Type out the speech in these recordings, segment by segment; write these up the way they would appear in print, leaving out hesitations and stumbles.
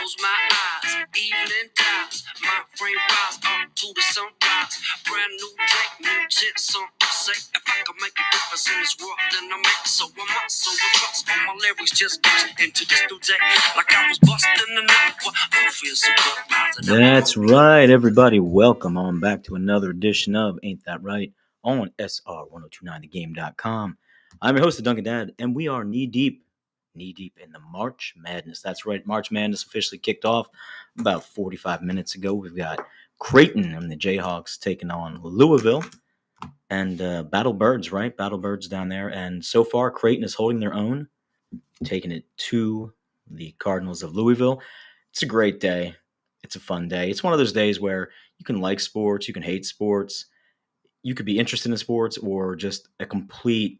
close my eyes, evening dies, my frame rise up to the sunrise. Brand new day, new chance, something to say. If I can make a difference in this world, then I make it. So I'm up, so I trust all my lyrics just get into this new day. Like I was busting the night, but who feels so good? That's right, everybody. Welcome on back to another edition of Ain't That Right on SR1029thegame.com. I'm your host, Duncan Dad, and we are knee deep in the March Madness. That's right, March Madness officially kicked off about 45 minutes ago. We've got Creighton and the Jayhawks taking on Louisville and Battle Birds, right? Battle Birds down there. And so far, Creighton is holding their own, taking it to the Cardinals of Louisville. It's a great day. It's a fun day. It's one of those days where you can like sports, you can hate sports, you could be interested in sports, or just a complete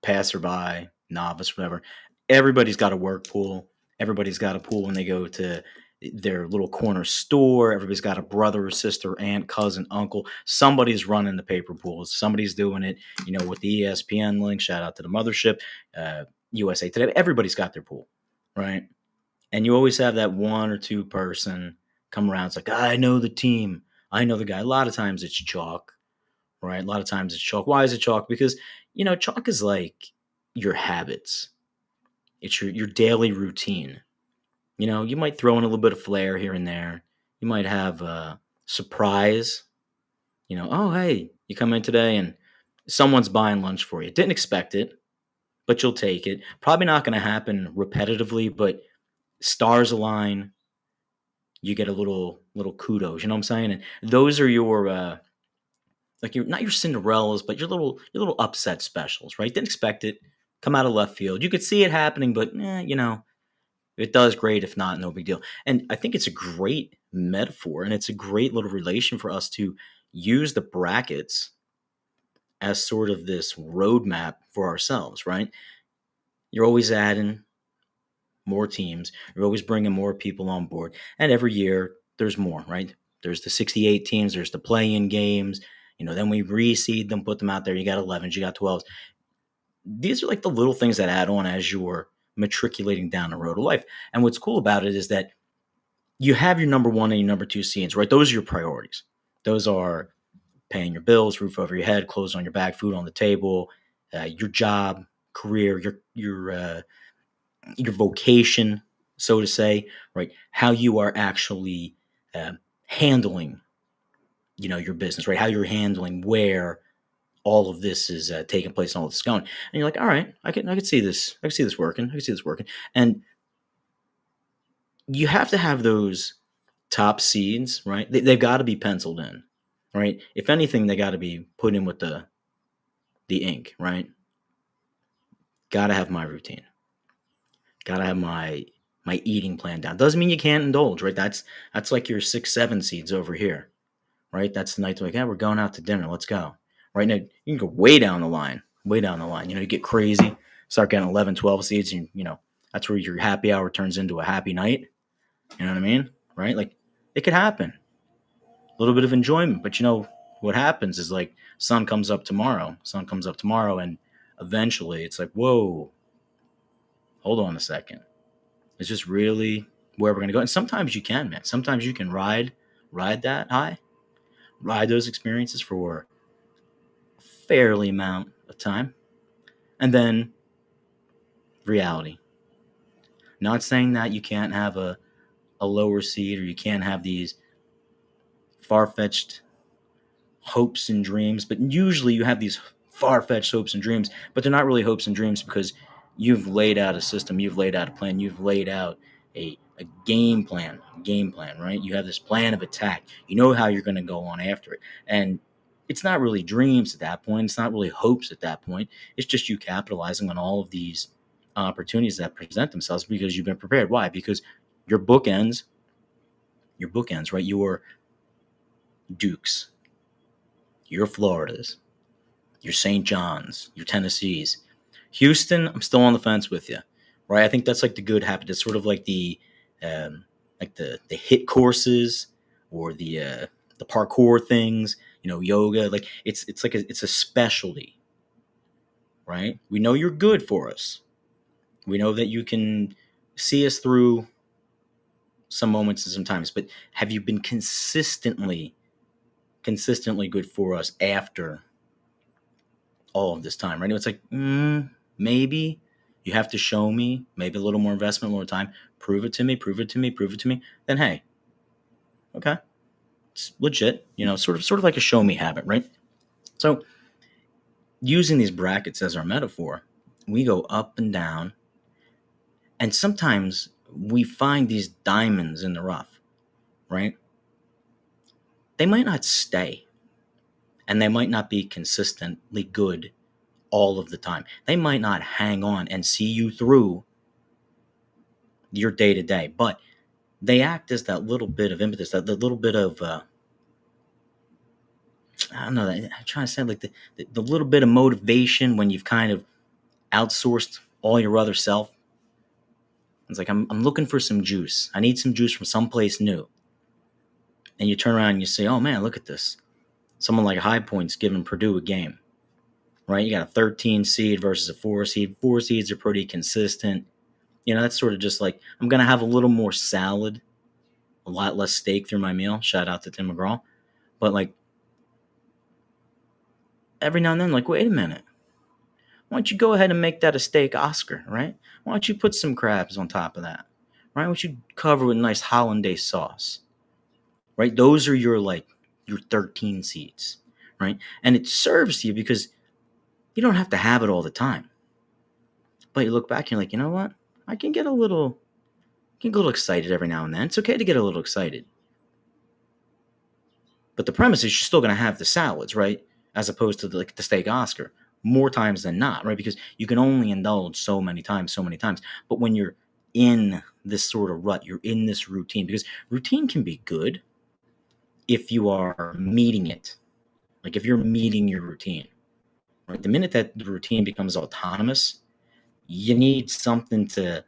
passerby, novice, whatever. Everybody's got a work pool. Everybody's got a pool when they go to their little corner store. Everybody's got a brother or sister, aunt, cousin, uncle. Somebody's running the paper pools. Somebody's doing it, with the ESPN link. Shout out to the mothership, USA Today. Everybody's got their pool, right? And you always have that one or two person come around. It's like, I know the team. I know the guy. A lot of times it's chalk, right? A lot of times it's chalk. Why is it chalk? Because, chalk is like your habits. It's your daily routine. You might throw in a little bit of flair here and there. You might have a surprise. Oh, hey, you come in today and someone's buying lunch for you. Didn't expect it, but you'll take it. Probably not going to happen repetitively, but stars align. You get a little kudos. You know what I'm saying? And those are your not your Cinderellas, but your little upset specials, right? Didn't expect it. Come out of left field. You could see it happening, but if it does, great. If not, no big deal. And I think it's a great metaphor, and it's a great little relation for us to use the brackets as sort of this roadmap for ourselves, right? You're always adding more teams. You're always bringing more people on board. And every year, there's more, right? There's the 68 teams. There's the play-in games. Then we reseed them, put them out there. You got 11s, you got 12s. These are like the little things that add on as you're matriculating down the road of life. And what's cool about it is that you have your number one and your number two seeds, right? Those are your priorities. Those are paying your bills, roof over your head, clothes on your back, food on the table, your job, career, your vocation, so to say, right? How you are actually handling, your business, right? How you're handling where all of this is taking place and all this is going. And you're like, all right, I can see this. I can see this working. I can see this working. And you have to have those top seeds, right? They've got to be penciled in, right? If anything, they got to be put in with the ink, right? Got to have my routine. Got to have my eating plan down. Doesn't mean you can't indulge, right? That's like your 6, 7 seeds over here, right? That's the night like, yeah, we're going out to dinner. Let's go. Right now, you can go way down the line. You get crazy, start getting 11, 12 seeds, and that's where your happy hour turns into a happy night. You know what I mean? Right? Like, it could happen. A little bit of enjoyment, but what happens is like sun comes up tomorrow, and eventually it's like, whoa, hold on a second. Is this really where we're going to go? And sometimes you can, man. Sometimes you can ride that high, ride those experiences for a fairly amount of time. And then reality. Not saying that you can't have a lower seed or you can't have these far-fetched hopes and dreams, but usually you have these far-fetched hopes and dreams, but they're not really hopes and dreams because you've laid out a system, you've laid out a plan, you've laid out a game plan, right? You have this plan of attack. You know how you're going to go on after it. And it's not really dreams at that point. It's not really hopes at that point. It's just you capitalizing on all of these opportunities that present themselves because you've been prepared. Why? Because your bookends, right? Your Dukes, your Floridas, your St. John's, your Tennessees. Houston, I'm still on the fence with you, right? I think that's like the good habit. It's sort of like the hit courses or the parkour things, yoga. Like it's a specialty, right? We know you're good for us. We know that you can see us through some moments and sometimes, but have you been consistently good for us after all of this time, right? It's like, maybe you have to show me, maybe a little more investment, a little time, prove it to me, then hey, okay, it's legit, sort of like a show me habit, right? So using these brackets as our metaphor, we go up and down, and sometimes we find these diamonds in the rough, right? They might not stay, and they might not be consistently good all of the time. They might not hang on and see you through your day to day, but they act as that little bit of impetus, that little bit of, I don't know, I'm trying to say like the little bit of motivation when you've kind of outsourced all your other self. It's like, I'm looking for some juice. I need some juice from someplace new. And you turn around and you say, oh man, look at this. Someone like High Point's giving Purdue a game, right? You got a 13 seed versus a 4 seed. 4 seeds are pretty consistent. That's sort of just like, I'm going to have a little more salad, a lot less steak through my meal. Shout out to Tim McGraw. But like, every now and then, like, wait a minute. Why don't you go ahead and make that a steak Oscar, right? Why don't you put some crabs on top of that? Right? Why don't you cover with nice hollandaise sauce? Right? Those are your 13 seeds, right? And it serves you because you don't have to have it all the time. But you look back and you're like, you know what? I can get a little excited every now and then. It's okay to get a little excited. But the premise is you're still going to have the salads, right? As opposed to the steak Oscar, more times than not, right? Because you can only indulge so many times. But when you're in this sort of rut, you're in this routine, because routine can be good if you are meeting it. Like if you're meeting your routine, right? The minute that the routine becomes autonomous, you need something to,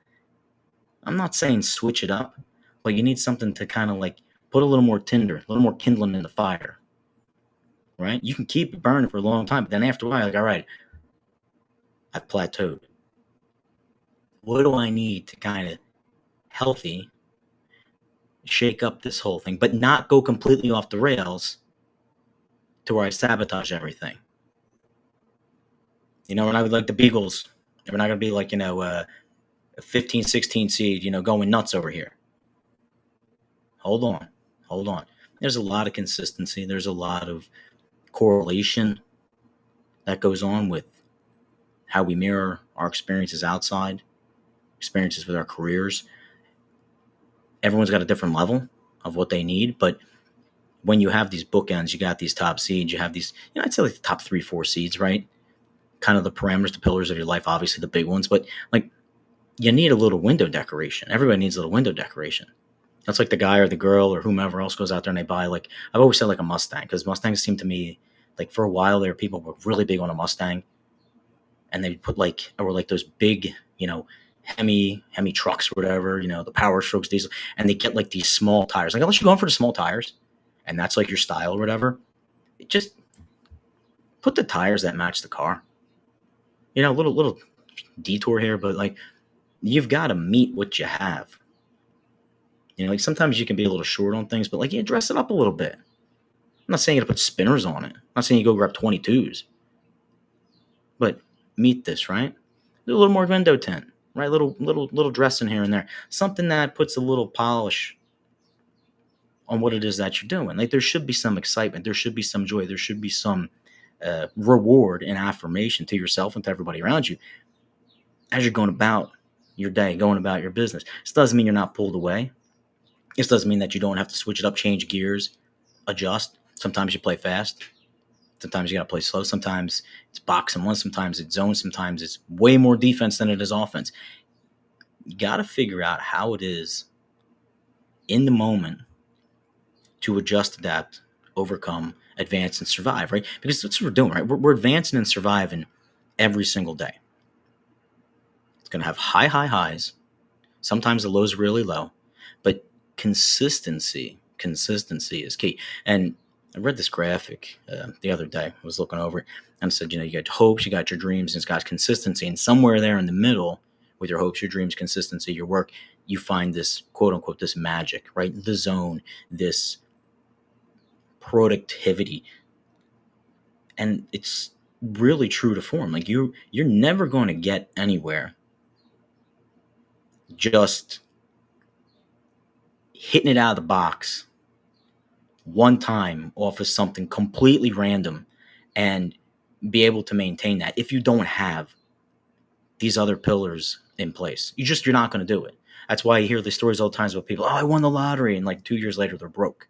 I'm not saying switch it up, but you need something to kind of like put a little more tinder, a little more kindling in the fire, right? You can keep it burning for a long time, but then after a while, like, all right, I've plateaued. What do I need to kind of healthy shake up this whole thing, but not go completely off the rails to where I sabotage everything? We're not like the Beagles. We're not going to be like, a 15, 16 seed, going nuts over here. Hold on. There's a lot of consistency. There's a lot of correlation that goes on with how we mirror our experiences outside, experiences with our careers. Everyone's got a different level of what they need, but when you have these bookends, you got these top seeds, you have these, I'd say like the top 3, 4 seeds, right? Kind of the parameters, the pillars of your life, obviously the big ones, but like you need a little window decoration. Everybody needs a little window decoration. That's like the guy or the girl or whomever else goes out there and they buy, like, I've always said like a Mustang, because Mustangs seem to me like, for a while there, people were really big on a Mustang, and they put like those big, Hemi trucks or whatever, the Power Strokes diesel, and they get like these small tires. Like, unless you're going for the small tires and that's like your style or whatever, just put the tires that match the car. Little detour here, but like, you've got to meet what you have. Like sometimes you can be a little short on things, but like, you dress it up a little bit. I'm not saying you got to put spinners on it. I'm not saying you go grab 22s, but meet this, right? Do a little more window tint, right? Little dressing here and there. Something that puts a little polish on what it is that you're doing. Like, there should be some excitement. There should be some joy. There should be some reward and affirmation to yourself and to everybody around you as you're going about your day, going about your business. This doesn't mean you're not pulled away. This doesn't mean that you don't have to switch it up, change gears, adjust. Sometimes you play fast. Sometimes you got to play slow. Sometimes it's box and one. Sometimes it's zone. Sometimes it's way more defense than it is offense. You got to figure out how it is in the moment to adjust, adapt, overcome, advance, and survive, right? Because that's what we're doing, right? We're advancing and surviving every single day. It's going to have high highs. Sometimes the low's really low, but consistency is key. And I read this graphic the other day. I was looking over it and said, you got hopes, you got your dreams, and it's got consistency. And somewhere there in the middle, with your hopes, your dreams, consistency, your work, you find this quote unquote, this magic, right? The zone, this productivity. And it's really true to form. Like you're never going to get anywhere just hitting it out of the box one time off of something completely random and be able to maintain that if you don't have these other pillars in place. You're not going to do it. That's why you hear the stories all the times about people, oh, I won the lottery, and like 2 years later they're broke,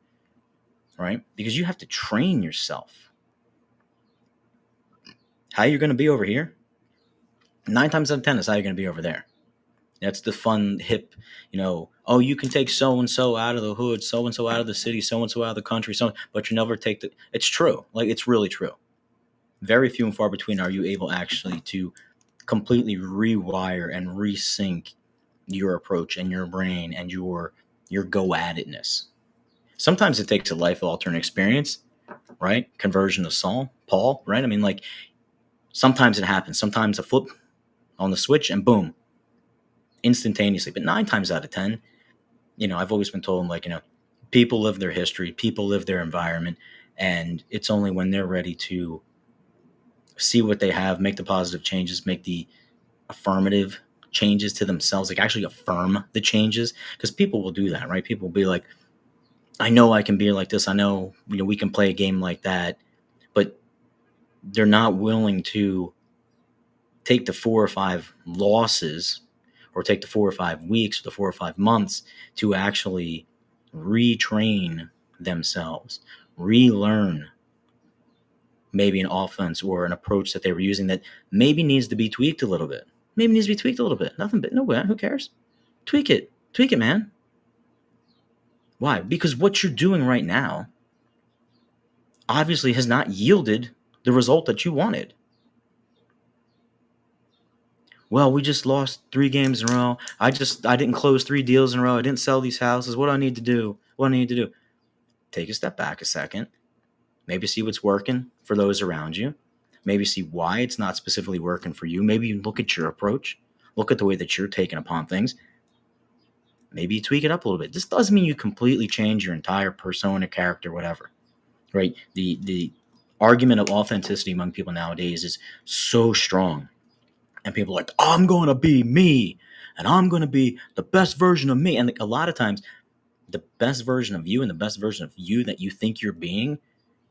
right? Because you have to train yourself. How you're going to be over here, 9 times out of 10 is how you're going to be over there. That's the fun, hip, oh, you can take so-and-so out of the hood, so-and-so out of the city, so-and-so out of the country, but you never take it's true. Like, it's really true. Very few and far between are you able actually to completely rewire and resync your approach and your brain and your go-at-itness. Sometimes it takes a life-altering experience, right? Conversion of Paul, right? I mean, like, sometimes it happens. Sometimes a flip on the switch and boom, instantaneously. But 9 times out of 10, I've always been told, like, people live their history, people live their environment, and it's only when they're ready to see what they have, make the positive changes, make the affirmative changes to themselves, like actually affirm the changes, because people will do that, right? People will be like, I know I can be like this. I know, we can play a game like that, but they're not willing to take the 4 or 5 losses or take the 4 or 5 weeks or the 4 or 5 months to actually retrain themselves, relearn maybe an offense or an approach that they were using that maybe needs to be tweaked a little bit. Nothing, but no, who cares? Tweak it, man. Why? Because what you're doing right now obviously has not yielded the result that you wanted. Well, we just lost 3 games in a row. I didn't close 3 deals in a row. I didn't sell these houses. What do I need to do? Take a step back a second. Maybe see what's working for those around you. Maybe see why it's not specifically working for you. Maybe you look at your approach. Look at the way that you're taking upon things. Maybe you tweak it up a little bit. This doesn't mean you completely change your entire persona, character, whatever, right? The argument of authenticity among people nowadays is so strong. And people are like, oh, I'm going to be me, and I'm going to be the best version of me. And a lot of times, the best version of you and the best version of you that you think you're being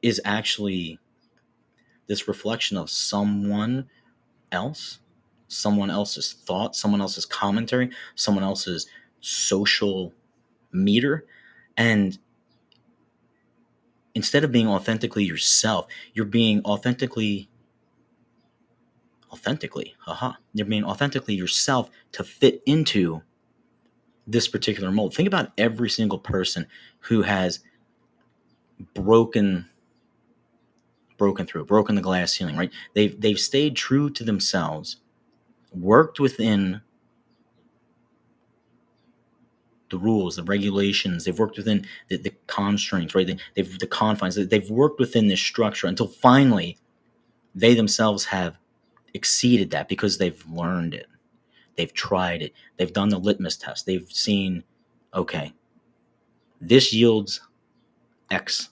is actually this reflection of someone else, someone else's thought, someone else's commentary, someone else's social meter. And instead of being authentically yourself, you're being authentically yourself to fit into this particular mold. Think about every single person who has broken the glass ceiling, right? They've stayed true to themselves, worked within the rules, the regulations. They've worked within the constraints, right? They've the confines. They've worked within this structure until finally they themselves have exceeded that because they've learned it. They've tried it. They've done the litmus test. They've seen, okay, this yields X.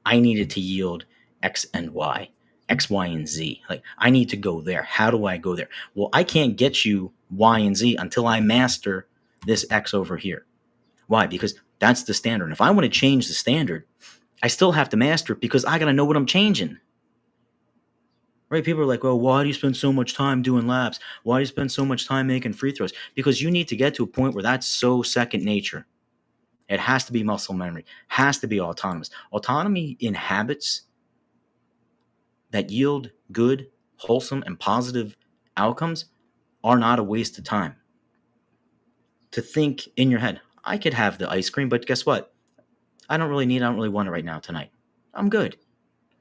I need it to yield X and Y, X, Y, and Z. Like, I need to go there. How do I go there? Well, I can't get you Y and Z until I master this X over here. Why? Because that's the standard. And if I want to change the standard, I still have to master it because I got to know what I'm changing. Right? People are like, well, why do you spend so much time doing laps? Why do you spend so much time making free throws? Because you need to get to a point where that's so second nature. It has to be muscle memory. Has to be autonomous. Autonomy in habits that yield good, wholesome, and positive outcomes are not a waste of time. To think in your head, I could have the ice cream, but guess what? I don't really want it right now tonight. I'm good.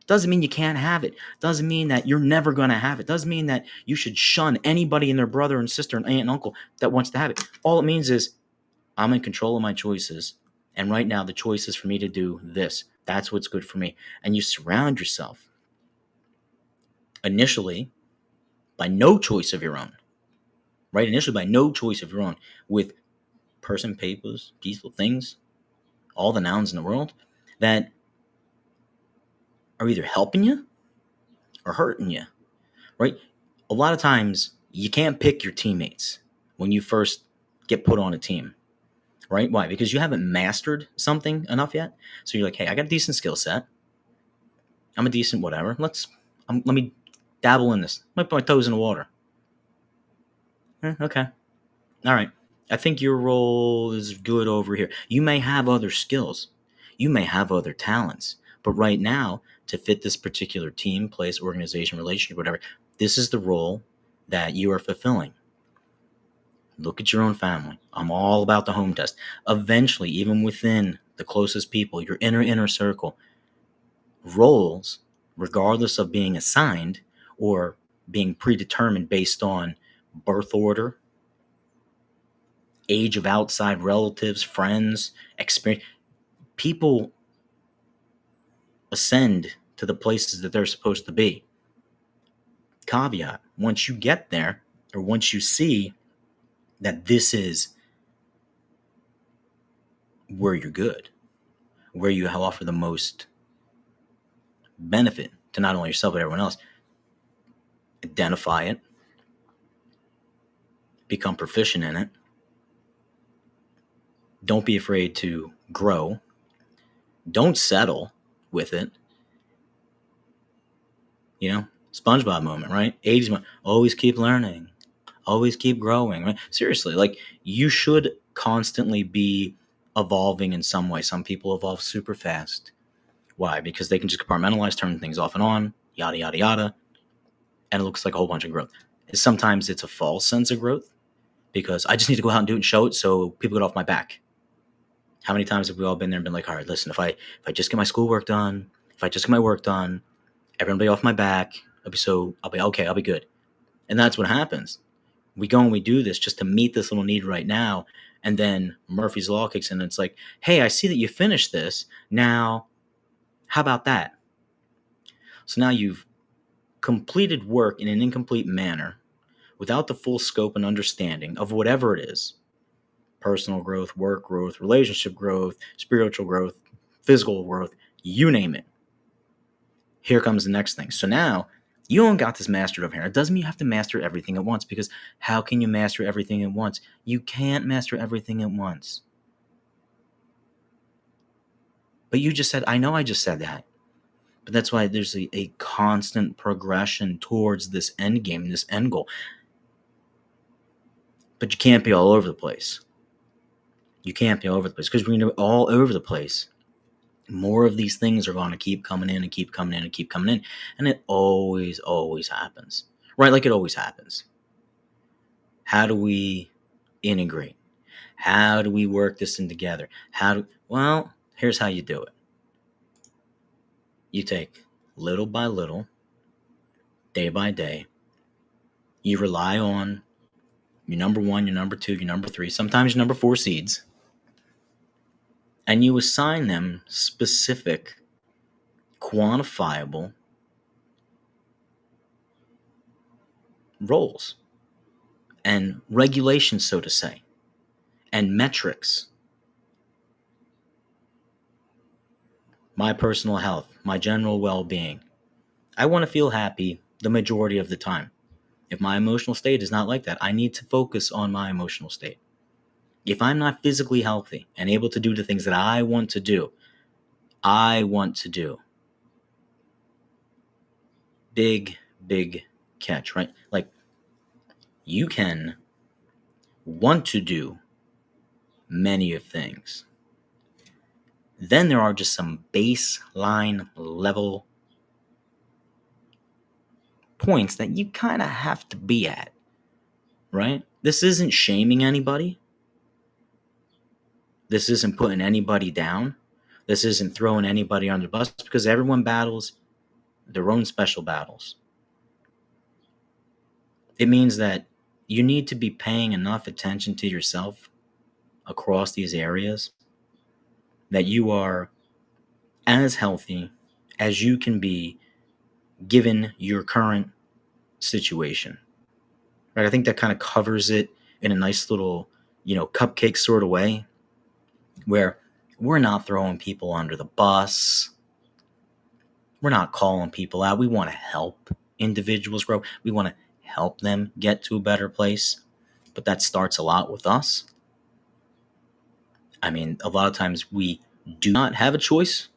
Doesn't mean you can't have it. Doesn't mean that you're never going to have it. Doesn't mean that you should shun anybody and their brother and sister and aunt and uncle that wants to have it. All it means is I'm in control of my choices. And right now, the choice is for me to do this. That's what's good for me. And you surround yourself initially by no choice of your own. right? Initially by no choice of your own, with person, papers, peaceful things, all the nouns in the world that are either helping you or hurting you, right? A lot of times you can't pick your teammates when you first get put on a team, right? Why? Because you haven't mastered something enough yet. So you're like, hey, I got a decent skill set. I'm a decent whatever. Let me dabble in this. Might put my toes in the water. Okay. All right. I think your role is good over here. You may have other skills. You may have other talents. But right now, to fit this particular team, place, organization, relationship, whatever, this is the role that you are fulfilling. Look at your own family. I'm all about the home test. Eventually, even within the closest people, your inner circle, roles, regardless of being assigned or being predetermined based on birth order, age of outside relatives, friends, experience, people ascend to the places that they're supposed to be. Caveat, once you get there, or once you see that this is where you're good, where you offer the most benefit to not only yourself but everyone else, identify it, become proficient in it. Don't be afraid to grow. Don't settle with it. You know, SpongeBob moment, right? 80s moment. Always keep learning. Always keep growing, right? Seriously, like you should constantly be evolving in some way. Some people evolve super fast. Why? Because they can just compartmentalize, turn things off and on, yada, yada, yada. And it looks like a whole bunch of growth. Sometimes it's a false sense of growth because I just need to go out and do it and show it so people get off my back. How many times have we all been there and been like, all right, listen, if I just get my schoolwork done, if I just get my work done, everyone will be off my back. I'll be okay. I'll be good. And that's what happens. We go and we do this just to meet this little need right now. And then Murphy's Law kicks in and it's like, hey, I see that you finished this. Now, how about that? So now you've completed work in an incomplete manner without the full scope and understanding of whatever it is. Personal growth, work growth, relationship growth, spiritual growth, physical growth, you name it. Here comes the next thing. So now you don't got this mastered over here. It doesn't mean you have to master everything at once, because how can you master everything at once? You can't master everything at once. But you just said, I know I just said that. But that's why there's a constant progression towards this end game, this end goal. But you can't be all over the place. You can't be all over the place, because when you're all over the place, more of these things are going to keep coming in and keep coming in and keep coming in. And it always happens, right? Like it always happens. How do we integrate? How do we work this in together? Well, here's how you do it. You take little by little, day by day. You rely on your number 1, your number 2, your number 3, sometimes your number 4 seeds. And you assign them specific, quantifiable roles and regulations, so to say, and metrics. My personal health, my general well-being. I want to feel happy the majority of the time. If my emotional state is not like that, I need to focus on my emotional state. If I'm not physically healthy and able to do the things that I want to do, big catch, right? Like, you can want to do many of things. Then there are just some baseline level points that you kind of have to be at, right? This isn't shaming anybody. This isn't putting anybody down. This isn't throwing anybody under the bus, because everyone battles their own special battles. It means that you need to be paying enough attention to yourself across these areas that you are as healthy as you can be given your current situation, right? I think that kind of covers it in a nice little, cupcake sort of way, where we're not throwing people under the bus. We're not calling people out. We want to help individuals grow. We want to help them get to a better place. But that starts a lot with us. I mean, a lot of times we do not have a choice.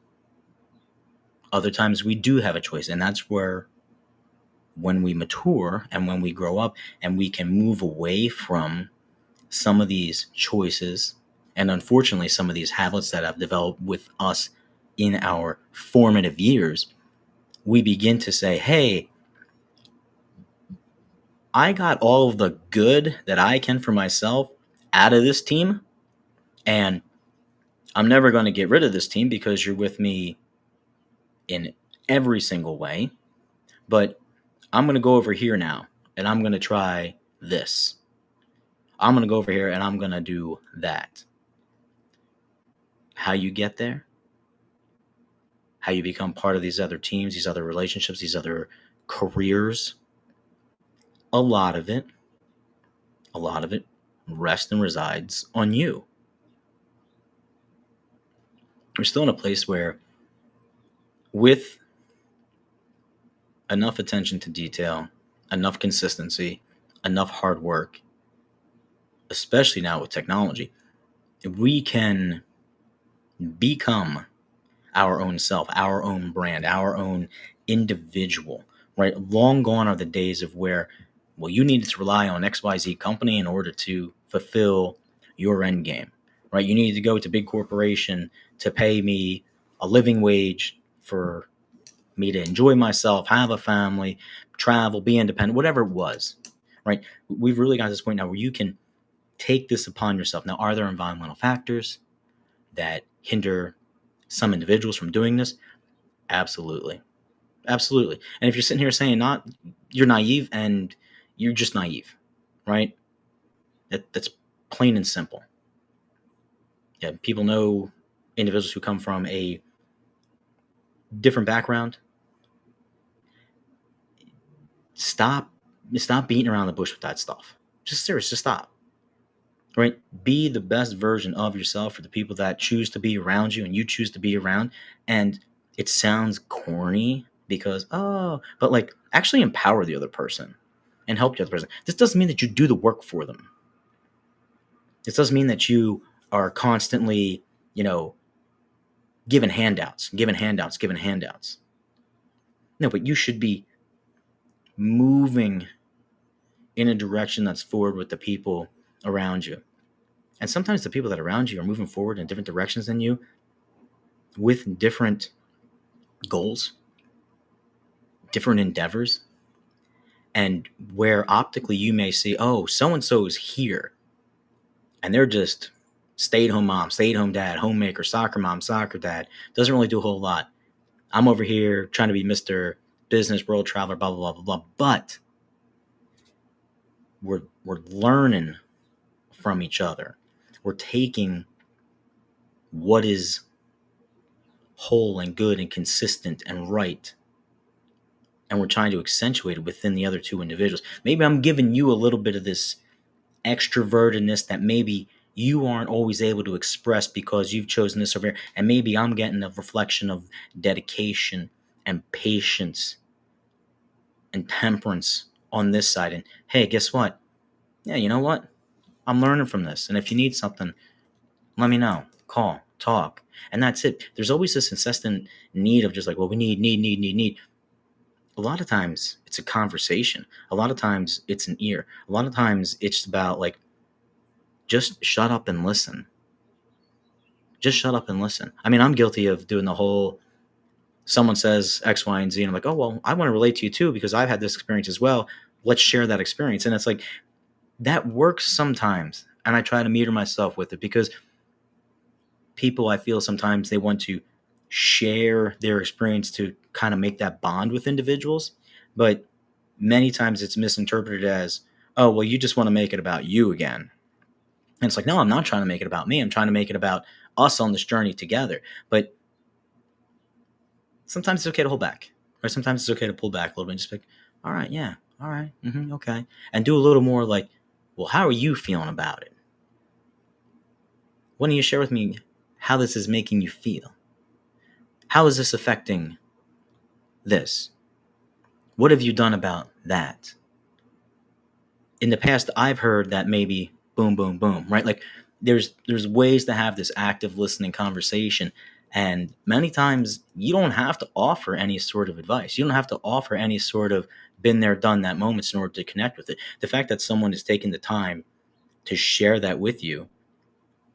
Other times we do have a choice. And that's where, when we mature and when we grow up and we can move away from some of these choices and unfortunately some of these habits that have developed with us in our formative years, we begin to say, hey, I got all of the good that I can for myself out of this team, and I'm never going to get rid of this team because you're with me in every single way, but I'm going to go over here now and I'm going to try this. I'm going to go over here and I'm going to do that. How you get there, how you become part of these other teams, these other relationships, these other careers, a lot of it rests and resides on you. We're still in a place where, with enough attention to detail, enough consistency, enough hard work, especially now with technology, we can become our own self, our own brand, our own individual, right? Long gone are the days of where, well, you needed to rely on XYZ company in order to fulfill your end game, right? You needed to go to big corporation to pay me a living wage for me to enjoy myself, have a family, travel, be independent, whatever it was, right? We've really got to this point now where you can take this upon yourself. Now, are there environmental factors that hinder some individuals from doing this? Absolutely. Absolutely. And if you're sitting here saying you're naive, and you're just naive, right? That's plain and simple. Yeah, people know individuals who come from a different background. Stop beating around the bush with that stuff. Just stop. Right? Be the best version of yourself for the people that choose to be around you and you choose to be around. And it sounds corny because, but like, actually empower the other person and help the other person. This doesn't mean that you do the work for them. This doesn't mean that you are constantly, giving handouts. No, but you should be moving in a direction that's forward with the people around you. And sometimes the people that are around you are moving forward in different directions than you, with different goals, different endeavors. And where optically you may see, oh, so-and-so is here, and they're just stay-at-home mom, stay-at-home dad, homemaker, soccer mom, soccer dad, doesn't really do a whole lot. I'm over here trying to be Mr. Business, world traveler, blah, blah, blah, blah, blah. But we're learning from each other. We're taking what is whole and good and consistent and right, and we're trying to accentuate it within the other two individuals. Maybe I'm giving you a little bit of this extrovertedness that maybe you aren't always able to express because you've chosen this over here. And maybe I'm getting a reflection of dedication and patience and temperance on this side. And hey, guess what? Yeah, you know what? I'm learning from this. And if you need something, let me know. Call, talk. And that's it. There's always this incessant need of just like, well, we need. A lot of times it's a conversation. A lot of times it's an ear. A lot of times it's about like, just shut up and listen. Just shut up and listen. I mean, I'm guilty of doing the whole, someone says X, Y, and Z, and I'm like, oh, well, I want to relate to you too because I've had this experience as well. Let's share that experience. And it's like, that works sometimes. And I try to meter myself with it because people, I feel sometimes they want to share their experience to kind of make that bond with individuals. But many times it's misinterpreted as, oh, well, you just want to make it about you again. And it's like, no, I'm not trying to make it about me. I'm trying to make it about us on this journey together. But sometimes it's okay to hold back, right? Sometimes it's okay to pull back a little bit and just be like, all right, yeah. All right. Okay. And do a little more like, well, how are you feeling about it? Why don't you share with me how this is making you feel? How is this affecting this? What have you done about that? In the past, I've heard that maybe boom, boom, boom, right? Like there's ways to have this active listening conversation. And many times you don't have to offer any sort of advice. You don't have to offer any sort of been there, done that moments in order to connect with it. The fact that someone is taking the time to share that with you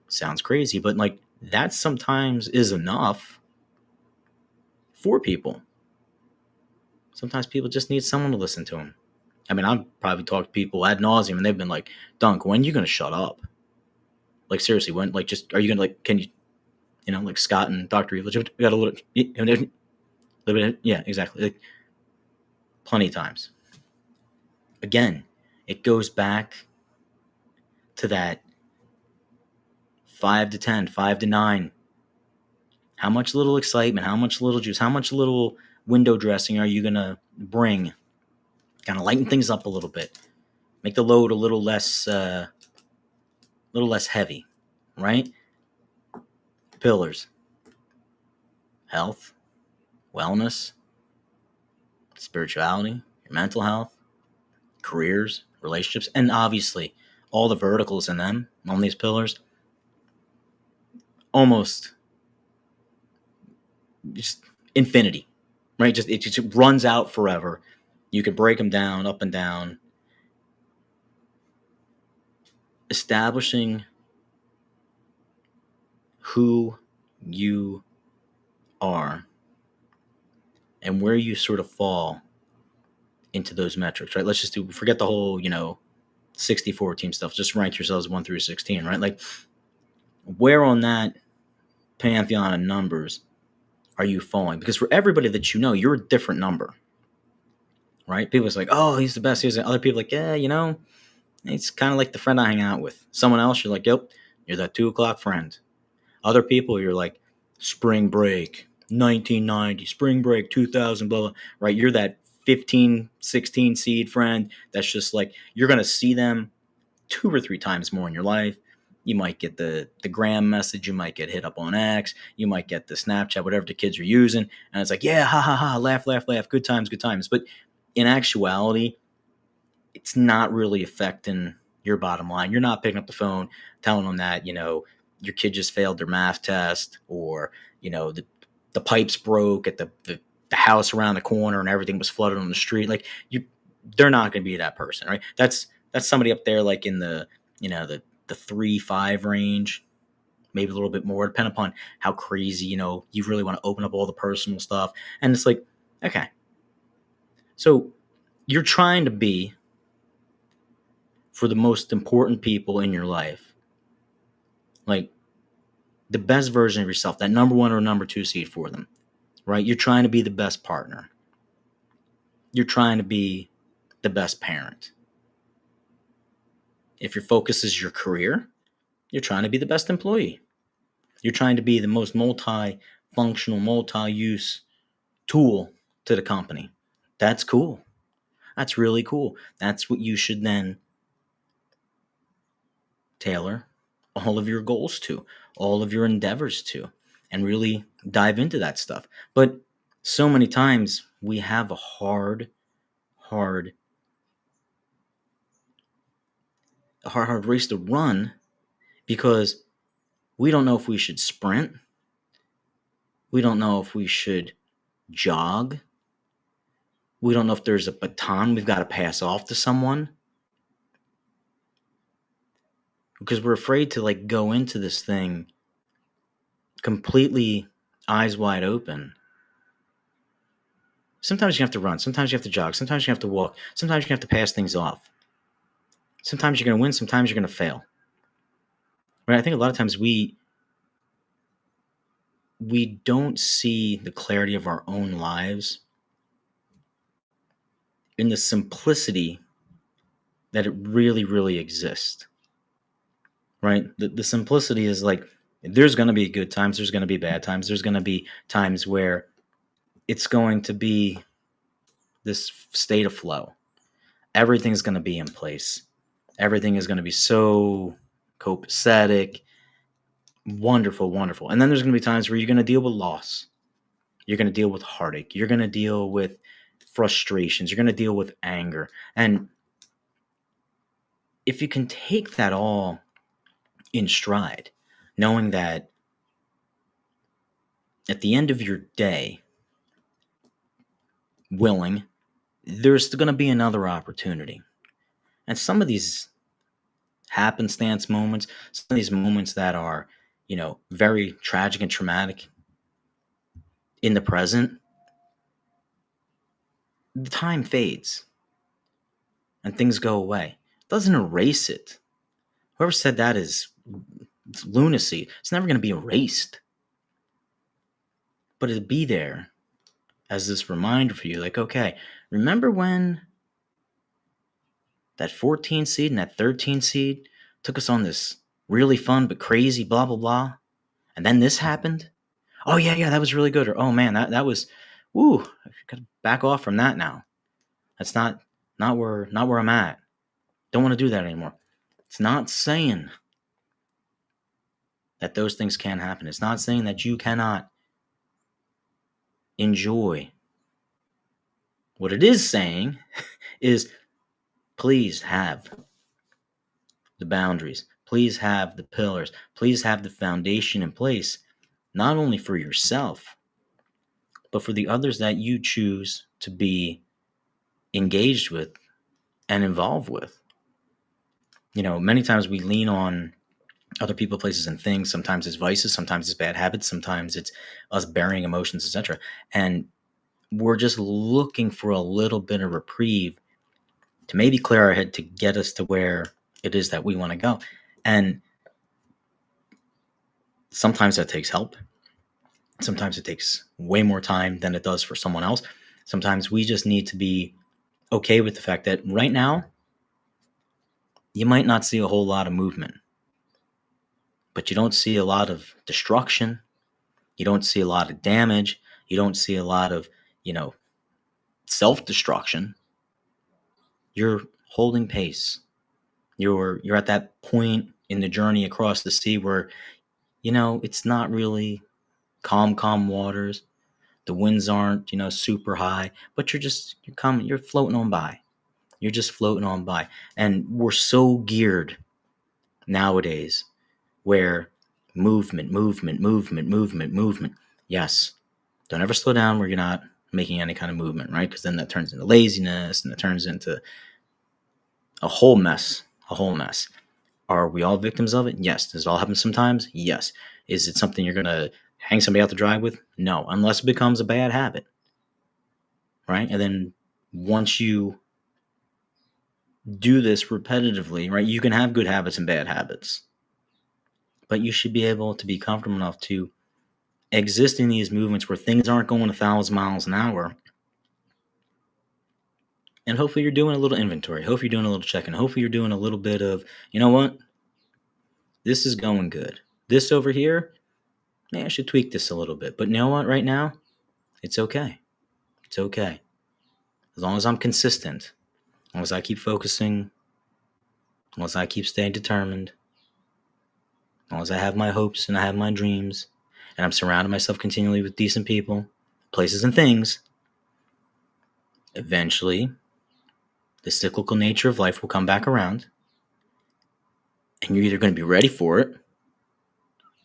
sounds crazy, but like that sometimes is enough for people. Sometimes people just need someone to listen to them. I mean, I've probably talked to people ad nauseum and they've been like, Dunk, when are you going to shut up? Like, seriously, when, like, just, are you going to, like, can you, like Scott and Dr. Evil, we got a little bit, yeah, exactly. Like, plenty of times. Again, it goes back to that 5 to 10, 5 to 9. How much little excitement, how much little juice, how much little window dressing are you going to bring? Kind of lighten things up a little bit. Make the load a little less heavy, right? Pillars: health, wellness, spirituality, your mental health, careers, relationships, and obviously all the verticals in them, on these pillars, almost just infinity, right? It just runs out forever. You could break them down, up and down. Establishing who you are and where you sort of fall into those metrics, right? Let's just forget the whole, 64 team stuff. Just rank yourselves 1 through 16, right? Like, where on that pantheon of numbers are you falling? Because for everybody that you know, you're a different number, right? People are like, oh, he's the best. Other people like, yeah, it's kind of like the friend I hang out with. Someone else, you're like, yep, you're that 2:00 friend. Other people, you're like, spring break, 1990, spring break, 2000, blah, blah, right? You're that 15, 16 seed friend that's just like, you're going to see them 2 or 3 times more in your life. You might get the gram message. You might get hit up on X. You might get the Snapchat, whatever the kids are using. And it's like, yeah, ha, ha, ha, laugh, laugh, laugh. Good times, good times. But in actuality, it's not really affecting your bottom line. You're not picking up the phone, telling them that, your kid just failed their math test, or, the pipes broke at the house around the corner and everything was flooded on the street. Like, they're not going to be that person, right? That's somebody up there, like in the 3-5 range, maybe a little bit more, depending upon how crazy, you really want to open up all the personal stuff. And it's like, okay, so you're trying to be, for the most important people in your life, like the best version of yourself, that number 1 or number 2 seed for them, right? You're trying to be the best partner. You're trying to be the best parent. If your focus is your career, you're trying to be the best employee. You're trying to be the most multi-functional, multi-use tool to the company. That's cool. That's really cool. That's what you should then tailor all of your goals to, all of your endeavors to, and really dive into that stuff. But so many times we have a hard race to run, because we don't know if we should sprint. We don't know if we should jog. We don't know if there's a baton we've got to pass off to someone, because we're afraid to like go into this thing completely eyes wide open. Sometimes you have to run. Sometimes you have to jog. Sometimes you have to walk. Sometimes you have to pass things off. Sometimes you're going to win. Sometimes you're going to fail. Right? I think a lot of times we don't see the clarity of our own lives in the simplicity that it really, really exists. Right? The simplicity is like, there's going to be good times. There's going to be bad times. There's going to be times where it's going to be this state of flow. everything's going to be in place. Everything is going to be so copacetic, wonderful, wonderful. And then there's going to be times where you're going to deal with loss. You're going to deal with heartache. You're going to deal with frustrations. You're going to deal with anger. And if you can take that all in stride, knowing that at the end of your day, willing, there's going to be another opportunity. And some of these happenstance moments, some of these moments that are, very tragic and traumatic in the present, the time fades and things go away. It doesn't erase it. Whoever said that is lunacy. It's never going to be erased. But it'll be there as this reminder for you, like, okay, remember when that 14 seed and that 13 seed took us on this really fun but crazy blah, blah, blah, and then this happened? Oh, yeah, that was really good. Or, oh, man, that was, woo, I got to back off from that now. That's not where I'm at. Don't want to do that anymore. It's not saying that those things can happen. It's not saying that you cannot enjoy. What it is saying is, please have the boundaries. Please have the pillars. Please have the foundation in place, not only for yourself, but for the others that you choose to be engaged with and involved with. Many times we lean on other people, places, and things. Sometimes it's vices, sometimes it's bad habits, sometimes it's us burying emotions, etc. And we're just looking for a little bit of reprieve to maybe clear our head to get us to where it is that we want to go. And sometimes that takes help. Sometimes it takes way more time than it does for someone else. Sometimes we just need to be okay with the fact that right now, you might not see a whole lot of movement, but you don't see a lot of destruction. You don't see a lot of damage. You don't see a lot of, self-destruction. You're holding pace. You're at that point in the journey across the sea where, it's not really calm waters. The winds aren't, super high, but you're floating on by. You're just floating on by. And we're so geared nowadays where movement. Yes. Don't ever slow down where you're not making any kind of movement, right? Because then that turns into laziness and it turns into a whole mess. Are we all victims of it? Yes. Does it all happen sometimes? Yes. Is it something you're going to hang somebody out to dry with? No, unless it becomes a bad habit, right? And then once you do this repetitively, right, you can have good habits and bad habits, but you should be able to be comfortable enough to exist in these movements where things aren't going 1,000 miles an hour. And hopefully you're doing a little inventory. Hopefully you're doing a little checking. Hopefully you're doing a little bit of, you know what? This is going good. This over here, I should tweak this a little bit. But you know what? Right now, it's okay. It's okay. As long as I'm consistent, as long as I keep focusing, as long as I keep staying determined, as long as I have my hopes and I have my dreams, and I'm surrounding myself continually with decent people, places, and things, eventually, the cyclical nature of life will come back around, and you're either going to be ready for it,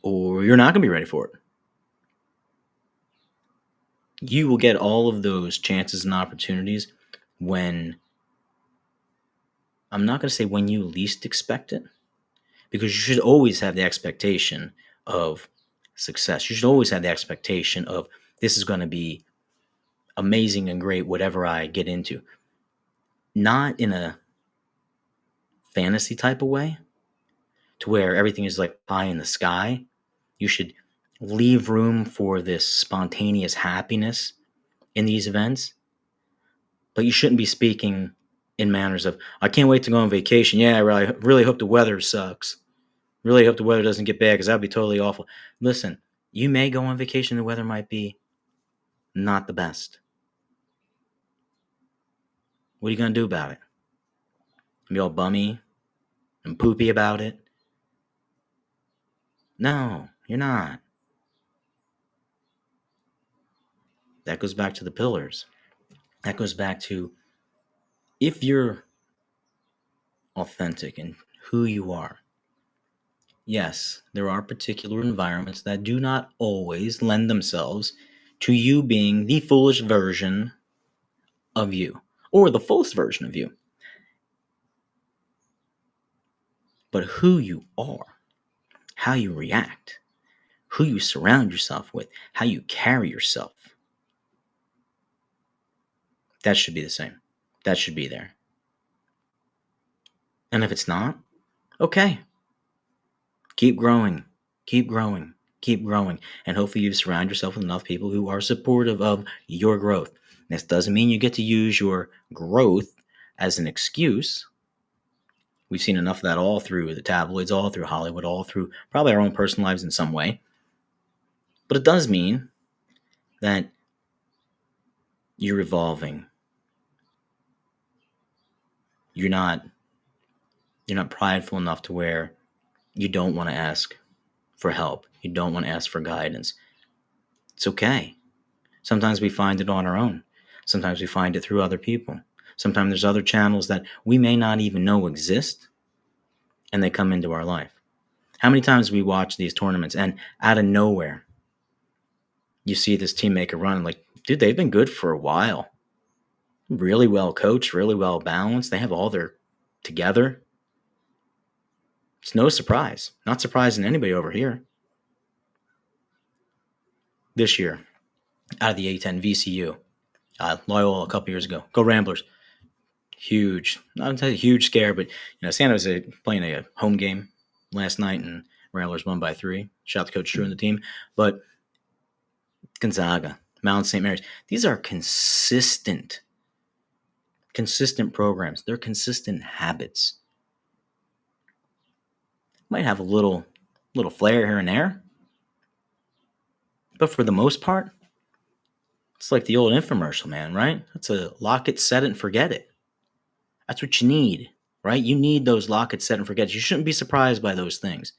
or you're not going to be ready for it. You will get all of those chances and opportunities when, I'm not going to say when you least expect it, because you should always have the expectation of success. You should always have the expectation of, this is going to be amazing and great, whatever I get into. Not in a fantasy type of way, to where everything is like pie in the sky. You should leave room for this spontaneous happiness in these events, but you shouldn't be speaking in manners of, I can't wait to go on vacation. Yeah, I really hope the weather sucks. Really hope the weather doesn't get bad, because that would be totally awful. Listen, you may go on vacation, the weather might be not the best. What are you going to do about it? be all bummy and poopy about it. No, you're not. That goes back to the pillars. That goes back to if you're authentic in who you are. Yes, there are particular environments that do not always lend themselves to you being the foolish version of you or the fullest version of you. But who you are, how you react, who you surround yourself with, how you carry yourself, that should be the same. That should be there. And if it's not, okay. Keep growing, keep growing, keep growing. And hopefully you surround yourself with enough people who are supportive of your growth. This doesn't mean you get to use your growth as an excuse. We've seen enough of that all through the tabloids, all through Hollywood, all through probably our own personal lives in some way. But it does mean that you're evolving. You're not prideful enough to where you don't want to ask for help. You don't want to ask for guidance. It's okay. Sometimes we find it on our own. Sometimes we find it through other people. Sometimes there's other channels that we may not even know exist, and they come into our life. How many times we watch these tournaments and out of nowhere, you see this team make a run, like, dude, they've been good for a while. Really well coached, really well balanced. They have all their together. It's no surprise. Not surprising anybody over here. This year, out of the A10 VCU, Loyola a couple years ago. Go Ramblers. Huge, not a huge scare, but San Jose playing a home game last night and Ramblers won by 3. Shout out to Coach Drew and the team. But Gonzaga, Mount St. Mary's, these are consistent programs. They're consistent habits. Might have a little flair here and there, but for the most part, it's like the old infomercial, man, right? It's a lock it, set it, and forget it. That's what you need, right? You need those lock it, set, and forget it. You shouldn't be surprised by those things.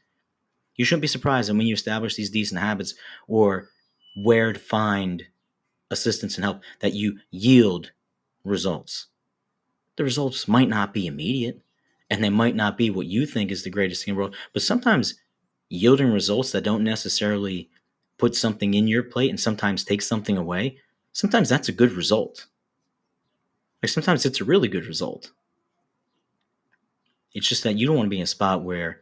You shouldn't be surprised when you establish these decent habits or where to find assistance and help that you yield results. The results might not be immediate, and they might not be what you think is the greatest thing in the world, but sometimes yielding results that don't necessarily put something in your plate and sometimes take something away, sometimes that's a good result. Like sometimes it's a really good result. It's just that you don't want to be in a spot where,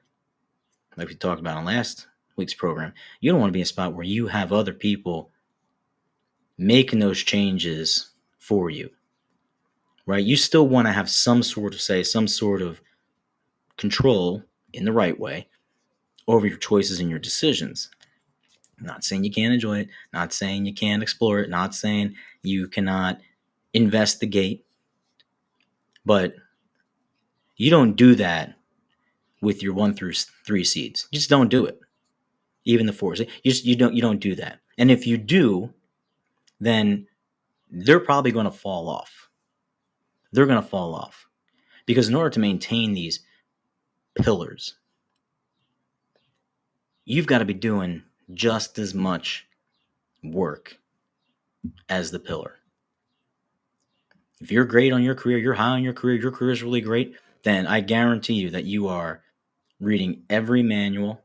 like we talked about on last week's program, you don't want to be in a spot where you have other people making those changes for you, right? You still want to have some sort of say, some sort of control in the right way over your choices and your decisions. I'm not saying you can't enjoy it, not saying you can't explore it, not saying you cannot investigate, but you don't do that with your 1 through 3 seeds. You just don't do it. Even the 4s. You don't do that. And if you do, then they're probably going to fall off. They're going to fall off. Because in order to maintain these pillars, you've got to be doing just as much work as the pillar. If you're great on your career, you're high on your career is really great, then I guarantee you that you are reading every manual,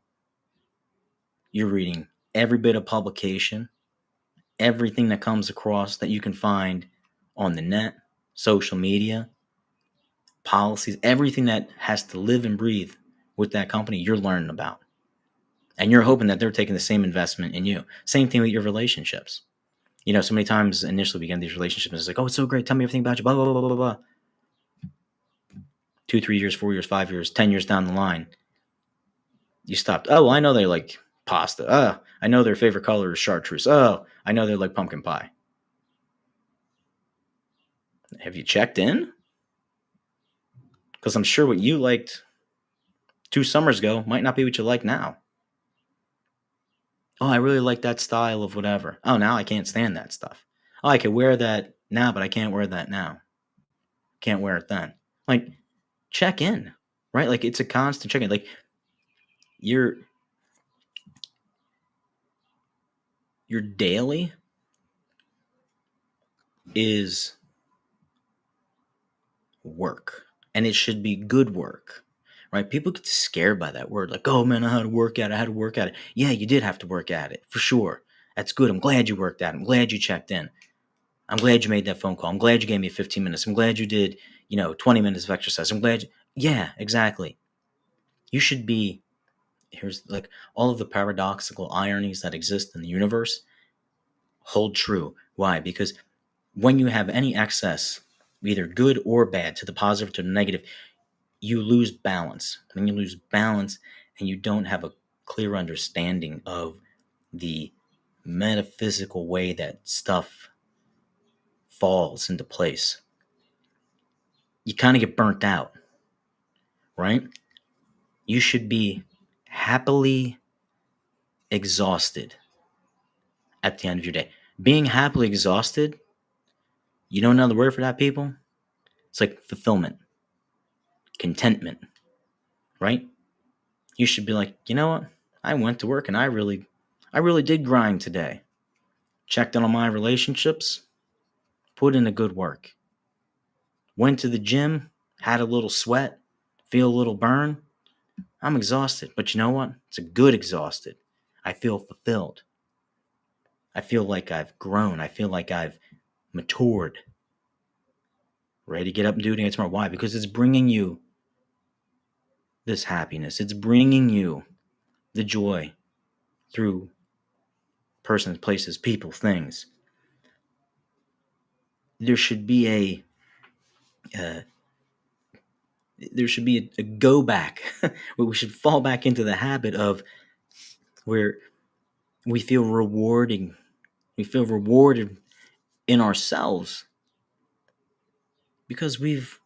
you're reading every bit of publication, everything that comes across that you can find on the net, social media, policies, everything that has to live and breathe with that company, you're learning about. And you're hoping that they're taking the same investment in you. Same thing with your relationships. So many times initially we get in these relationships and it's like, oh, it's so great. Tell me everything about you, blah, blah, blah, blah, blah. 2, 3 years, 4 years, 5 years, 10 years down the line, you stopped. Oh, well, I know they like pasta. Oh, I know their favorite color is chartreuse. Oh, I know they like pumpkin pie. Have you checked in? Because I'm sure what you liked 2 summers ago might not be what you like now. Oh, I really like that style of whatever. Oh, now I can't stand that stuff. Oh, I could wear that now, but I can't wear that now. Can't wear it then. Like, check in, right? Like it's a constant check in. Like your daily is work, and it should be good work, right? People get scared by that word, like, oh man, I had to work at it. I had to work at it. Yeah, you did have to work at it for sure. That's good. I'm glad you worked at it. I'm glad you checked in. I'm glad you made that phone call. I'm glad you gave me 15 minutes. I'm glad you did, 20 minutes of exercise. I'm glad. Yeah, exactly. You should be, here's like all of the paradoxical ironies that exist in the universe hold true. Why? Because when you have any excess, either good or bad, to the positive to the negative, you lose balance. When you lose balance and you don't have a clear understanding of the metaphysical way that stuff falls into place, you kind of get burnt out, right? You should be happily exhausted at the end of your day. Being happily exhausted, you know another word for that, people? It's like fulfillment, contentment, right? You should be like, you know what? I went to work and I really did grind today. Checked in on my relationships, put in a good work. Went to the gym, had a little sweat, feel a little burn. I'm exhausted, but you know what? It's a good exhausted. I feel fulfilled. I feel like I've grown. I feel like I've matured. Ready to get up and do it again tomorrow. Why? Because it's bringing you this happiness. It's bringing you the joy through persons, places, people, things. There should be uh, a go back where we should fall back into the habit of where we feel rewarding. We feel rewarded in ourselves because we've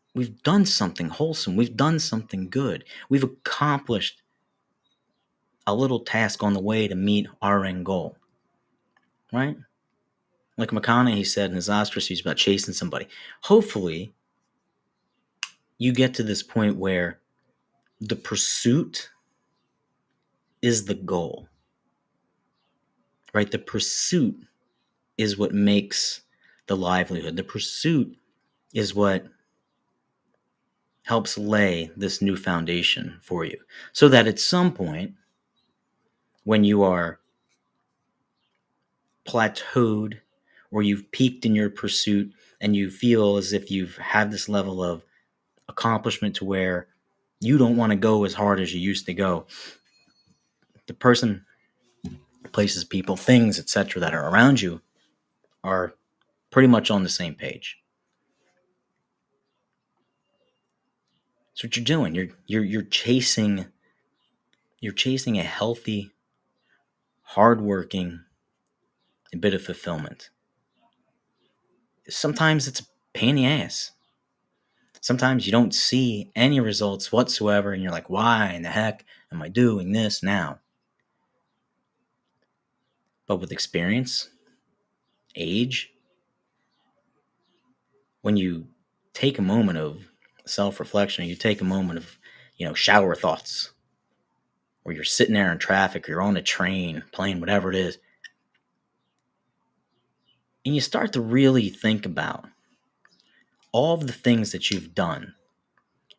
done something wholesome. We've done something good. We've accomplished a little task on the way to meet our end goal, right? Like McConaughey said in his Oscar speech about chasing somebody. Hopefully, you get to this point where the pursuit is the goal, right? The pursuit is what makes the livelihood. The pursuit is what helps lay this new foundation for you so that at some point, when you are plateaued or you've peaked in your pursuit and you feel as if you've had this level of accomplishment to where you don't want to go as hard as you used to go, the person, places, people, things, etc. that are around you are pretty much on the same page. That's what you're doing. You're chasing a healthy, hardworking bit of fulfillment. Sometimes it's a pain in the ass. Sometimes you don't see any results whatsoever, and you're like, why in the heck am I doing this now? But with experience, age, when you take a moment of self-reflection, you take a moment of, shower thoughts, or you're sitting there in traffic, or you're on a train, plane, whatever it is, and you start to really think about all of the things that you've done.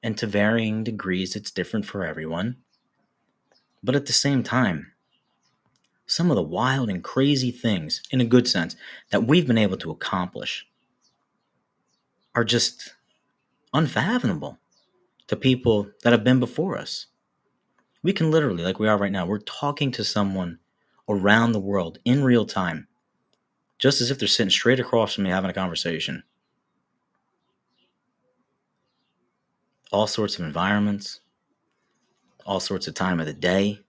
And to varying degrees, it's different for everyone. But at the same time, some of the wild and crazy things, in a good sense, that we've been able to accomplish are just unfathomable to people that have been before us. We can literally, like we are right now, we're talking to someone around the world in real time, just as if they're sitting straight across from me having a conversation. All sorts of environments, all sorts of time of the day.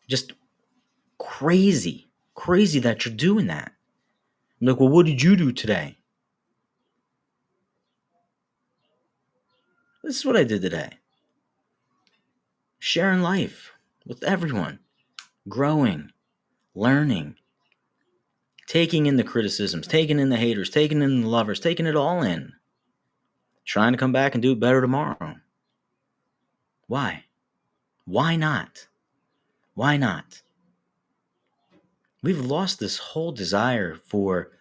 Just crazy that you're doing that. I'm like, well, what did you do today? This is what I did today. Sharing life with everyone, growing, learning, taking in the criticisms, taking in the haters, taking in the lovers, taking it all in. trying to come back and do it better tomorrow. Why? Why not? Why not? We've lost this whole desire for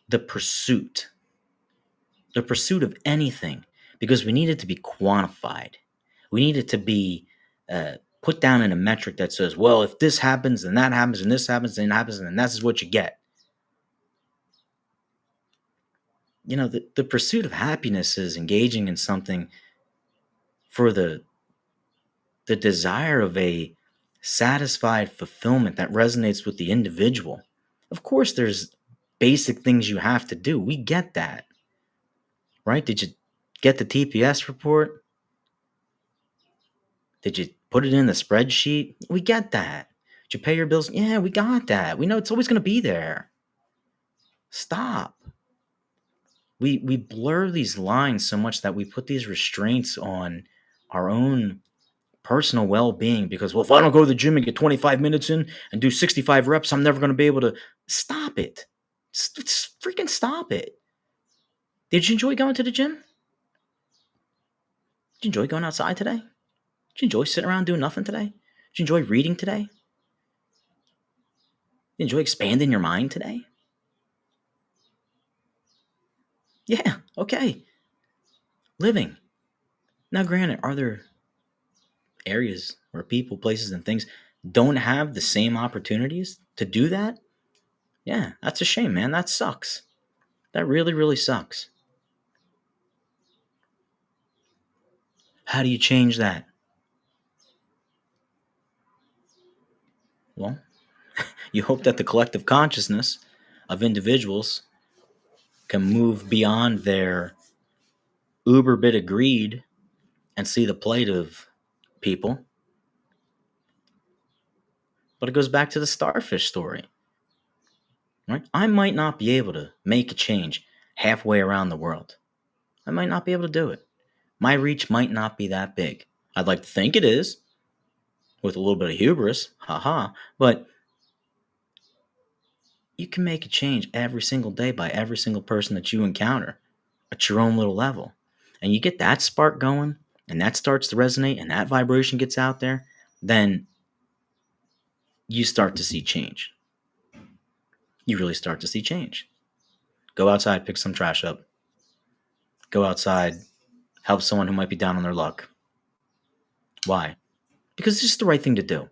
the pursuit of anything, because we need it to be quantified. We need it to be put down in a metric that says, well, if this happens, then that happens, and this happens, and it happens, and then that's what you get. You know, the pursuit of happiness is engaging in something for the desire of a satisfied fulfillment that resonates with the individual. Of course, there's basic things you have to do. We get that, right? Did you get the TPS report? Did you put it in the spreadsheet? We get that. Did you pay your bills? Yeah, we got that. We know it's always going to be there. Stop. We blur these lines so much that we put these restraints on our own personal well-being, because, well, if I don't go to the gym and get 25 minutes in and do 65 reps, I'm never going to be able to. Stop it. Just freaking stop it. Did you enjoy going to the gym? Did you enjoy going outside today? Did you enjoy sitting around doing nothing today? Did you enjoy reading today? Did you enjoy expanding your mind today? Yeah, okay. Living. Now, granted, are there areas where people, places, and things don't have the same opportunities to do that? Yeah, that's a shame, man. That sucks. That really, really sucks. How do you change that? Well, you hope that the collective consciousness of individuals can move beyond their uber bit of greed and see the plight of people. But it goes back to the starfish story, right? I might not be able to make a change halfway around the world. I might not be able to do it. My reach might not be that big. I'd like to think it is, with a little bit of hubris, haha, but you can make a change every single day by every single person that you encounter at your own little level. And you get that spark going, and that starts to resonate, and that vibration gets out there, then you start to see change. You really start to see change. Go outside, pick some trash up. Go outside, help someone who might be down on their luck. Why? Because it's just the right thing to do.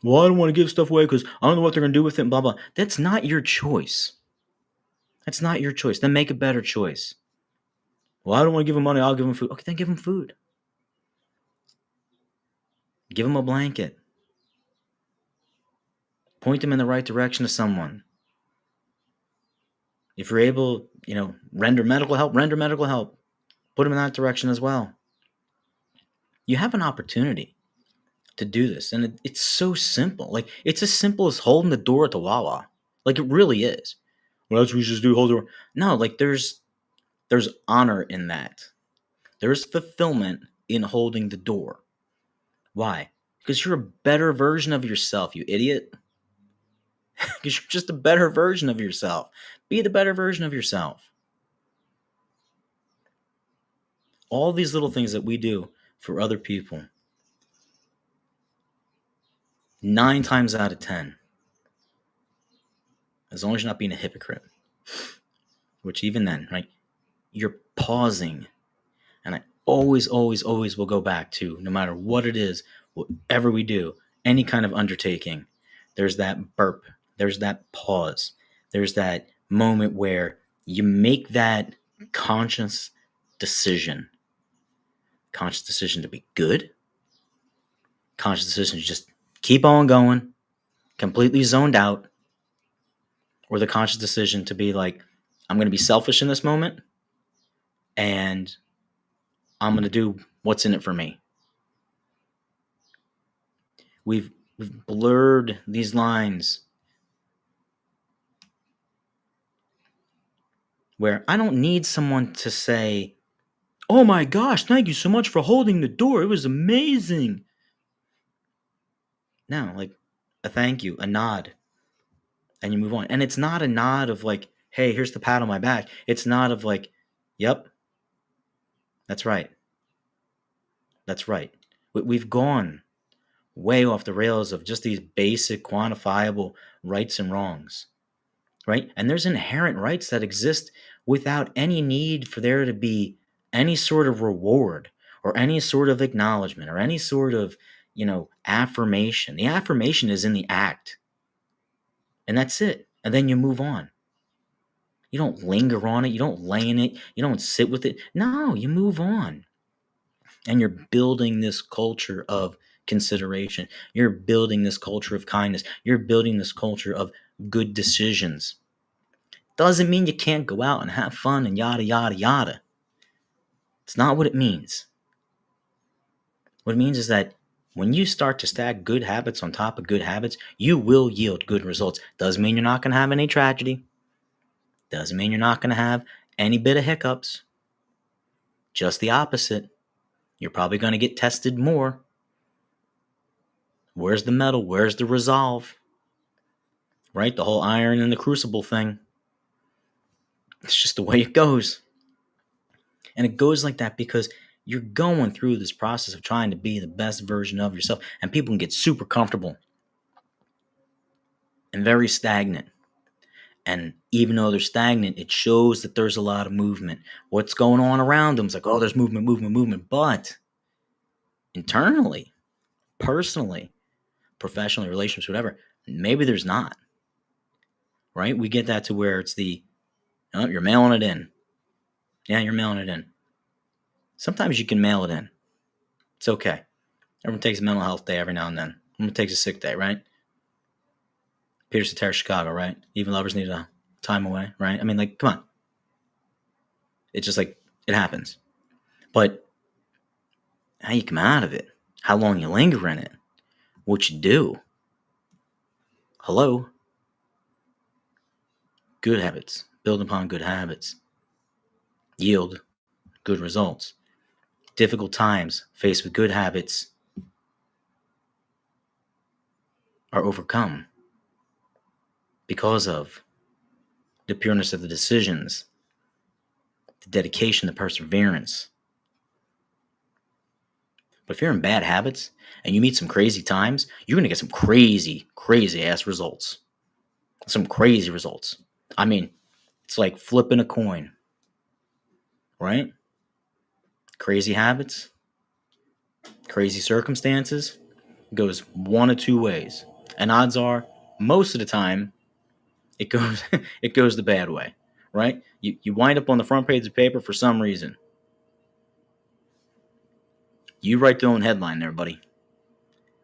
Well, I don't want to give stuff away because I don't know what they're going to do with it, blah, blah. That's not your choice. That's not your choice. Then make a better choice. Well, I don't want to give them money. I'll give them food. Okay, then give them food. Give them a blanket. Point them in the right direction to someone. If you're able, render medical help, render medical help. Put them in that direction as well. You have an opportunity to do this, and it's so simple. Like, it's as simple as holding the door at the Wawa. Like, it really is. Well, that's what we just do, hold the door. No, like, there's honor in that. There's fulfillment in holding the door. Why? Because you're a better version of yourself, you idiot. Because you're just a better version of yourself. Be the better version of yourself. All these little things that we do for other people, 9 times out of 10, as long as you're not being a hypocrite, which even then, right, you're pausing. And I always, always, always will go back to, no matter what it is, whatever we do, any kind of undertaking, there's that burp, there's that pause, there's that moment where you make that conscious decision to be good, conscious decision to just keep on going, completely zoned out, or the conscious decision to be like, I'm going to be selfish in this moment, and I'm going to do what's in it for me. We've blurred these lines where I don't need someone to say, oh my gosh, thank you so much for holding the door. It was amazing. No, like a thank you, a nod, and you move on. And it's not a nod of like, hey, here's the pat on my back. It's not of like, yep, That's right. That's right. We've gone way off the rails of just these basic quantifiable rights and wrongs, right? And there's inherent rights that exist without any need for there to be any sort of reward or any sort of acknowledgement or any sort of, affirmation. The affirmation is in the act, and that's it. And then you move on. You don't linger on it. You don't lay in it. You don't sit with it. No, you move on. And you're building this culture of consideration. You're building this culture of kindness. You're building this culture of good decisions. Doesn't mean you can't go out and have fun and yada, yada, yada. It's not what it means. What it means is that when you start to stack good habits on top of good habits, you will yield good results. Doesn't mean you're not going to have any tragedy. Doesn't mean you're not going to have any bit of hiccups. Just the opposite. You're probably going to get tested more. Where's the metal? Where's the resolve? Right? The whole iron in the crucible thing. It's just the way it goes. And it goes like that because you're going through this process of trying to be the best version of yourself. And people can get super comfortable and very stagnant. And even though they're stagnant, it shows that there's a lot of movement. What's going on around them is like, oh, there's movement. But internally, personally, professionally, relationships, whatever, maybe there's not. Right? We get that to where it's you're mailing it in. Yeah, you're mailing it in. Sometimes you can mail it in. It's okay. Everyone takes a mental health day every now and then. Everyone takes a sick day, right? Peter Cetera, Chicago, right? Even lovers need a time away, right? I mean, come on. It's just it happens. But how you come out of it, how long you linger in it, what you do. Hello? Good habits. Build upon good habits. Yield good results. Difficult times faced with good habits are overcome because of the pureness of the decisions, the dedication, the perseverance. But if you're in bad habits and you meet some crazy times, you're going to get some crazy, crazy ass results. Some crazy results. I mean, it's like flipping a coin, right? Crazy habits, crazy circumstances, goes one of two ways. And odds are, most of the time, it goes the bad way, right? You wind up on the front page of paper for some reason. You write your own headline there, buddy.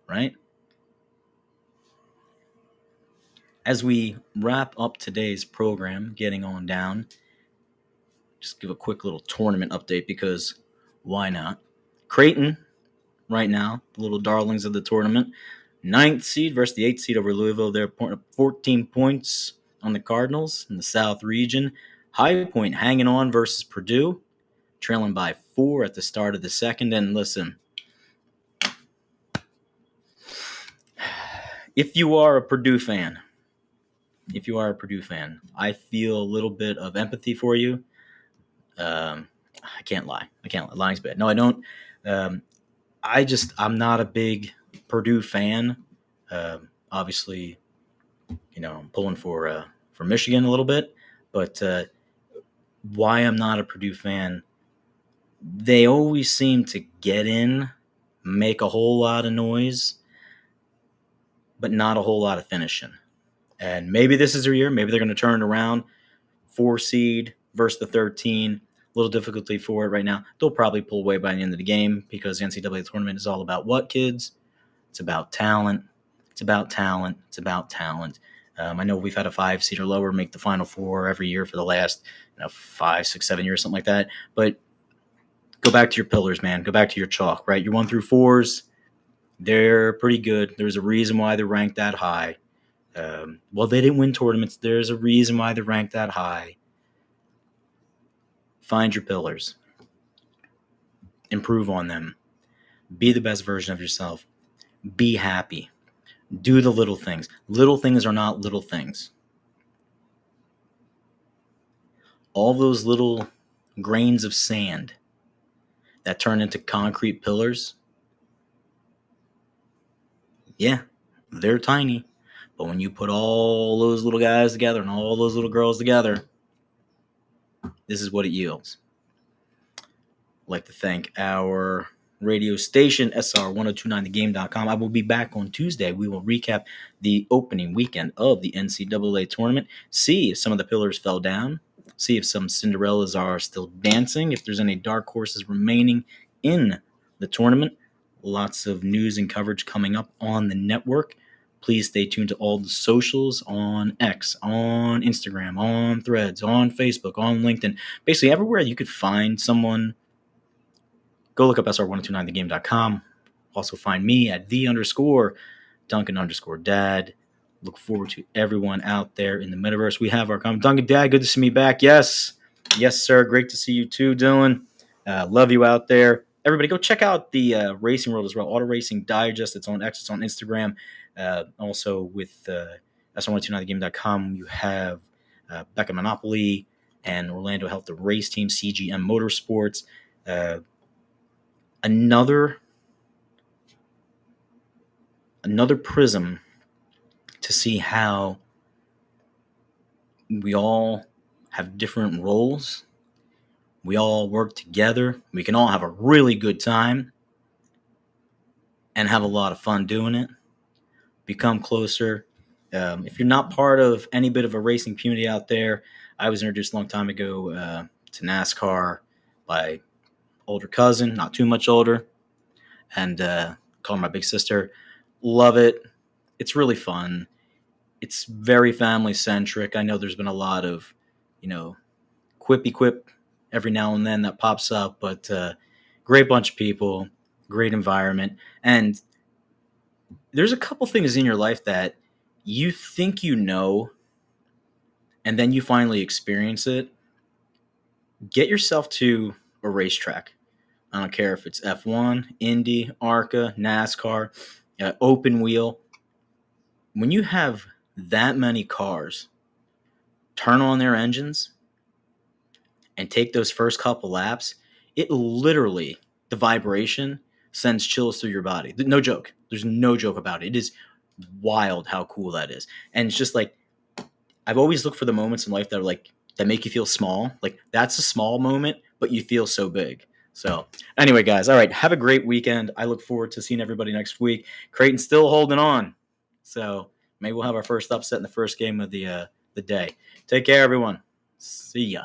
Right? As we wrap up today's program, getting on down, just give a quick little tournament update because why not? Creighton, right now, the little darlings of the tournament, 9th seed versus the 8th seed over Louisville. They're 14 points on the Cardinals in the South region. High Point hanging on versus Purdue, trailing by 4 at the start of the second. And listen, if you are a Purdue fan, I feel a little bit of empathy for you. I can't lie. Lying's bad. No, I don't. I'm not a big Purdue fan. Obviously, I'm pulling for Michigan a little bit, but why I'm not a Purdue fan, they always seem to get in, make a whole lot of noise, but not a whole lot of finishing. And maybe this is their year. Maybe they're going to turn it around. 4 seed versus the 13. A little difficulty for it right now. They'll probably pull away by the end of the game because the NCAA tournament is all about what, kids? It's about talent. I know we've had a 5 seed or lower make the Final Four every year for the last 5, 6, 7 years, something like that. But go back to your pillars, man. Go back to your chalk, right? Your 1 through 4s, they're pretty good. There's a reason why they're ranked that high. Well, they didn't win tournaments. There's a reason why they're ranked that high. Find your pillars. Improve on them. Be the best version of yourself. Be happy. Do the little things. Little things are not little things. All those little grains of sand that turn into concrete pillars, yeah, they're tiny. But when you put all those little guys together and all those little girls together, this is what it yields. I'd like to thank our radio station, SR1029thegame.com. I will be back on Tuesday. We will recap the opening weekend of the NCAA tournament, see if some of the pillars fell down, see if some Cinderellas are still dancing, if there's any dark horses remaining in the tournament. Lots of news and coverage coming up on the network. Please stay tuned to all the socials on X, on Instagram, on Threads, on Facebook, on LinkedIn. Basically, everywhere you could find someone, go look up SR1029thegame.com. Also find me at _Duncan_Dad. Look forward to everyone out there in the metaverse. We have our comment. Duncan, Dad, good to see me back. Yes. Yes, sir. Great to see you too, Dylan. Love you out there. Everybody, go check out the Racing World as well. Auto Racing Digest. It's on X. It's on Instagram. Also with SR1029thegame.com, you have Becca Monopoly and Orlando Health, the race team, CGM Motorsports. Another prism to see how we all have different roles. We all work together. We can all have a really good time and have a lot of fun doing it. Become closer. If you're not part of any bit of a racing community out there, I was introduced a long time ago to NASCAR by older cousin, not too much older, and call her my big sister. Love it. It's really fun. It's very family centric. I know there's been a lot of, quippy quip every now and then that pops up, but great bunch of people, great environment. And there's a couple things in your life that you think you know, and then you finally experience it. Get yourself to a racetrack. I don't care if it's F1, Indy, ARCA, NASCAR, open wheel. When you have that many cars turn on their engines and take those first couple laps, it literally, the vibration sends chills through your body. No joke. There's no joke about it. It is wild how cool that is. And it's just like, I've always looked for the moments in life that are like, that make you feel small. Like, that's a small moment, but you feel so big. So anyway, guys, all right, have a great weekend. I look forward to seeing everybody next week. Creighton's still holding on. So maybe we'll have our first upset in the first game of the day. Take care, everyone. See ya.